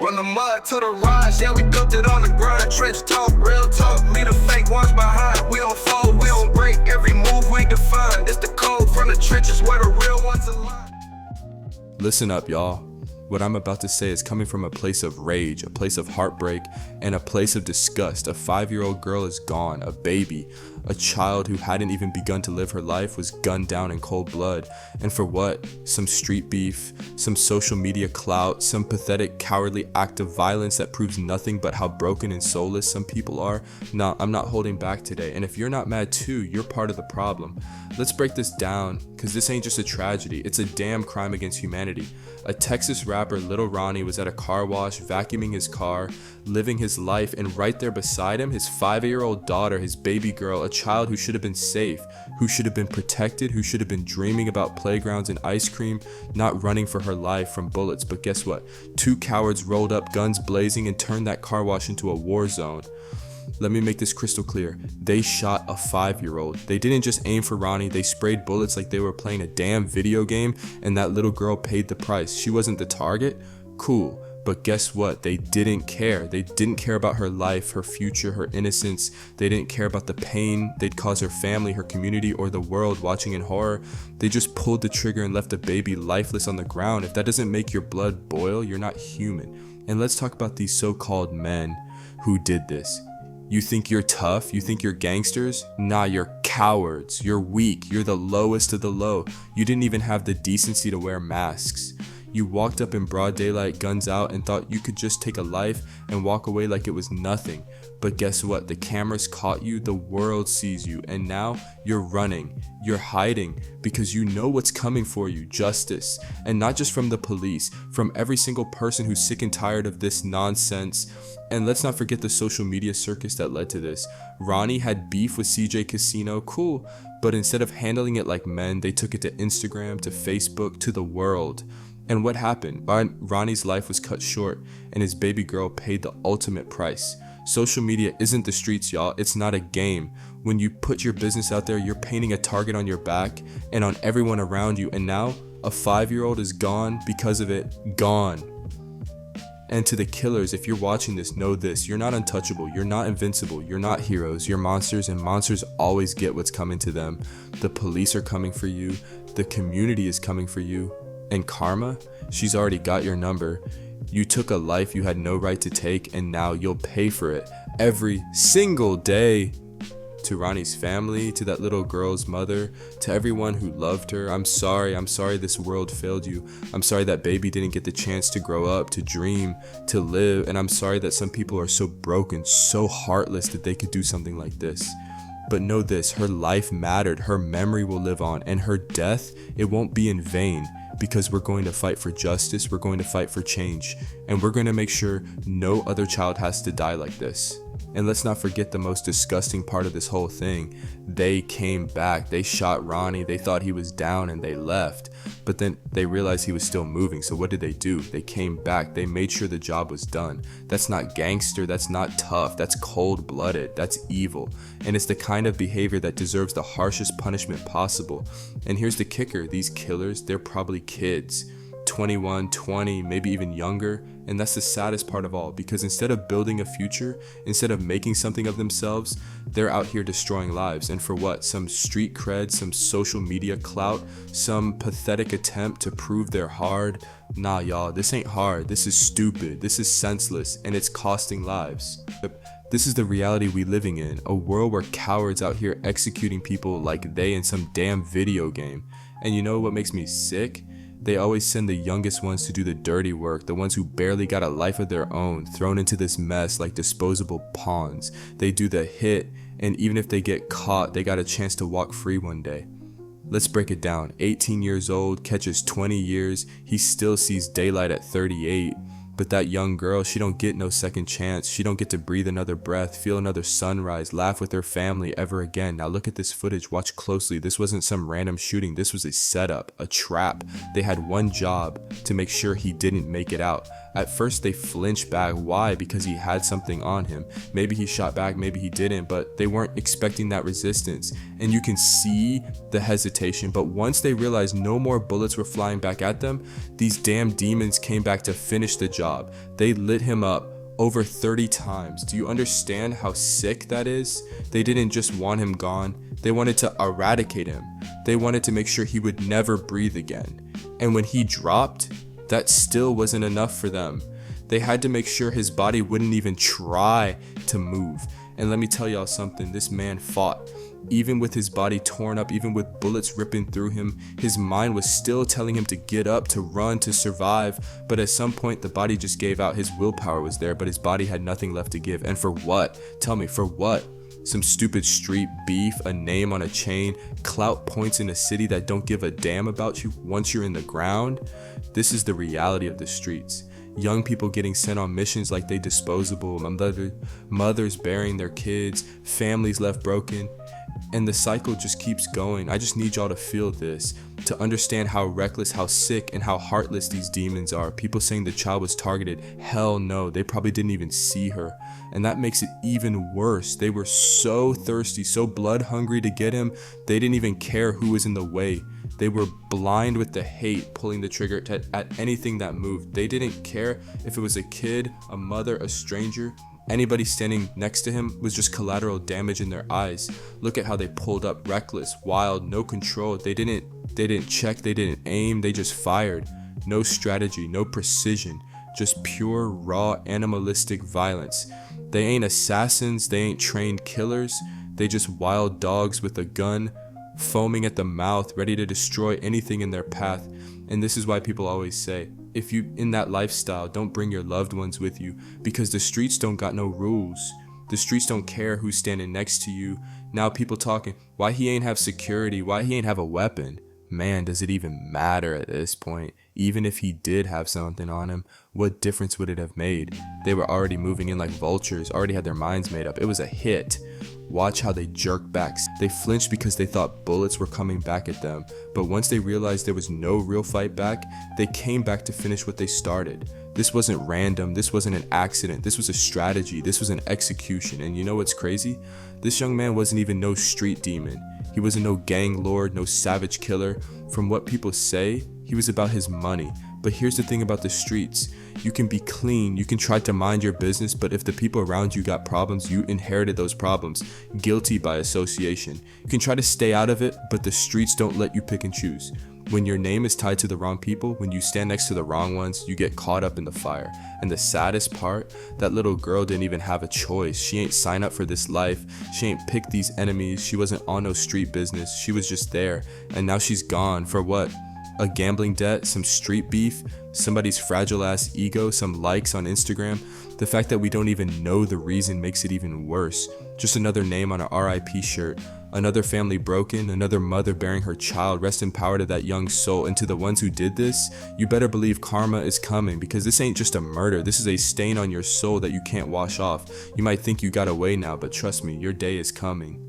From the mud to the rise, yeah, we built it on the grind. Trench talk, real talk, leave the fake ones behind. We don't fold, we don't break, every move we define. It's the code from the trenches where the real ones align. Listen up, y'all. What I'm about to say is coming from a place of rage, a place of heartbreak, and a place of disgust. A 5-year-old girl is gone, a baby. A child who hadn't even begun to live her life was gunned down in cold blood. And for what? Some street beef, some social media clout, some pathetic, cowardly act of violence that proves nothing but how broken and soulless some people are? Nah, I'm not holding back today. And if you're not mad too, you're part of the problem. Let's break this down, because this ain't just a tragedy, it's a damn crime against humanity. A Texas rapper, Lil Ronnie, was at a car wash, vacuuming his car, living his life, and right there beside him, his 5-year-old daughter, his baby girl, a child who should have been safe, who should have been protected, who should have been dreaming about playgrounds and ice cream, not running for her life from bullets. But guess what? 2 cowards rolled up, guns blazing, and turned that car wash into a war zone. Let me make this crystal clear. They shot a 5-year-old. They didn't just aim for Ronnie, they sprayed bullets like they were playing a damn video game, and that little girl paid the price. She wasn't the target? Cool. But guess what? They didn't care. They didn't care about her life, her future, her innocence. They didn't care about the pain they'd cause her family, her community, or the world watching in horror. They just pulled the trigger and left a baby lifeless on the ground. If that doesn't make your blood boil, you're not human. And let's talk about these so-called men who did this. You think you're tough? You think you're gangsters? Nah, you're cowards. You're weak. You're the lowest of the low. You didn't even have the decency to wear masks. You walked up in broad daylight, guns out, and thought you could just take a life and walk away like it was nothing. But guess what? The cameras caught you, the world sees you, and now you're running. You're hiding because you know what's coming for you, justice. And not just from the police, from every single person who's sick and tired of this nonsense. And let's not forget the social media circus that led to this. Ronnie had beef with CJ Casino, cool, but instead of handling it like men, they took it to Instagram, to Facebook, to the world. And what happened? Ronnie's life was cut short, and his baby girl paid the ultimate price. Social media isn't the streets, y'all. It's not a game. When you put your business out there, you're painting a target on your back and on everyone around you, and now a 5-year-old is gone because of it. Gone. And to the killers, if you're watching this, know this. You're not untouchable. You're not invincible. You're not heroes. You're monsters, and monsters always get what's coming to them. The police are coming for you. The community is coming for you. And karma, she's already got your number. You took a life you had no right to take, and now you'll pay for it every single day. To Ronnie's family, to that little girl's mother, to everyone who loved her, I'm sorry this world failed you. I'm sorry that baby didn't get the chance to grow up, to dream, to live, and I'm sorry that some people are so broken, so heartless that they could do something like this. But know this, her life mattered, her memory will live on, and her death, it won't be in vain. Because we're going to fight for justice, we're going to fight for change, and we're going to make sure no other child has to die like this. And let's not forget the most disgusting part of this whole thing. They came back, they shot Ronnie, they thought he was down and they left. But then they realized he was still moving, so what did they do? They came back, they made sure the job was done. That's not gangster, that's not tough, that's cold-blooded, that's evil. And it's the kind of behavior that deserves the harshest punishment possible. And here's the kicker, these killers, they're probably kids. 21, 20, maybe even younger. And that's the saddest part of all, because instead of building a future, instead of making something of themselves, they're out here destroying lives. And for what? Some street cred, some social media clout, some pathetic attempt to prove they're hard. Nah, y'all, this ain't hard. This is stupid. This is senseless, and it's costing lives. This is the reality we living in, a world where cowards out here executing people like they in some damn video game. And you know what makes me sick? They always send the youngest ones to do the dirty work, the ones who barely got a life of their own, thrown into this mess like disposable pawns. They do the hit, and even if they get caught, they got a chance to walk free one day. Let's break it down. 18 years old, catches 20 years, he still sees daylight at 38. But that young girl, she don't get no second chance. She don't get to breathe another breath, feel another sunrise, laugh with her family ever again. Now look at this footage, watch closely. This wasn't some random shooting, this was a setup, a trap. They had one job, to make sure he didn't make it out. At first they flinched back. Why? Because he had something on him. Maybe he shot back, maybe he didn't, but they weren't expecting that resistance. And you can see the hesitation, but once they realized no more bullets were flying back at them, these damn demons came back to finish the job. They lit him up over 30 times. Do you understand how sick that is? They didn't just want him gone, they wanted to eradicate him. They wanted to make sure he would never breathe again. And when he dropped, that still wasn't enough for them. They had to make sure his body wouldn't even try to move. And let me tell y'all something, this man fought. Even with his body torn up, even with bullets ripping through him, his mind was still telling him to get up, to run, to survive. But at some point, the body just gave out. His willpower was there, but his body had nothing left to give. And for what? Tell me, for what? Some stupid street beef, a name on a chain, clout points in a city that don't give a damn about you once you're in the ground? This is the reality of the streets. Young people getting sent on missions like they disposable, mothers burying their kids, families left broken, and the cycle just keeps going. I just need y'all to feel this, to understand how reckless, how sick, and how heartless these demons are. People saying the child was targeted. Hell no, they probably didn't even see her. And that makes it even worse. They were so thirsty, so blood hungry to get him, they didn't even care who was in the way. They were blind with the hate, pulling the trigger at anything that moved. They didn't care if it was a kid, a mother, a stranger. Anybody standing next to him was just collateral damage in their eyes. Look at how they pulled up, reckless, wild, no control. They didn't check, they didn't aim, they just fired. No strategy, no precision, just pure, raw, animalistic violence. They ain't assassins, they ain't trained killers. They just wild dogs with a gun, foaming at the mouth, ready to destroy anything in their path. And this is why people always say, if you in that lifestyle, don't bring your loved ones with you, because the streets don't got no rules. The streets don't care who's standing next to you. Now people talking, why he ain't have security, why he ain't have a weapon. Man, does it even matter at this point? Even if he did have something on him, what difference would it have made? They were already moving in like vultures, already had their minds made up. It was a hit. Watch how they jerked back. They flinched because they thought bullets were coming back at them. But once they realized there was no real fight back, they came back to finish what they started. This wasn't random. This wasn't an accident. This was a strategy. This was an execution. And you know what's crazy? This young man wasn't even no street demon. He wasn't no gang lord, no savage killer. From what people say, he was about his money. But here's the thing about the streets. You can be clean, you can try to mind your business, but if the people around you got problems, you inherited those problems. Guilty by association. You can try to stay out of it, but the streets don't let you pick and choose. When your name is tied to the wrong people, when you stand next to the wrong ones, you get caught up in the fire. And the saddest part, that little girl didn't even have a choice. She ain't sign up for this life. She ain't picked these enemies. She wasn't on no street business. She was just there. And now she's gone. For what? A gambling debt, some street beef, somebody's fragile ass ego, some likes on Instagram. The fact that we don't even know the reason makes it even worse. Just another name on a RIP shirt. Another family broken, another mother bearing her child. Rest in power to that young soul. And to the ones who did this, you better believe karma is coming, because this ain't just a murder. This is a stain on your soul that you can't wash off. You might think you got away now, but trust me, your day is coming.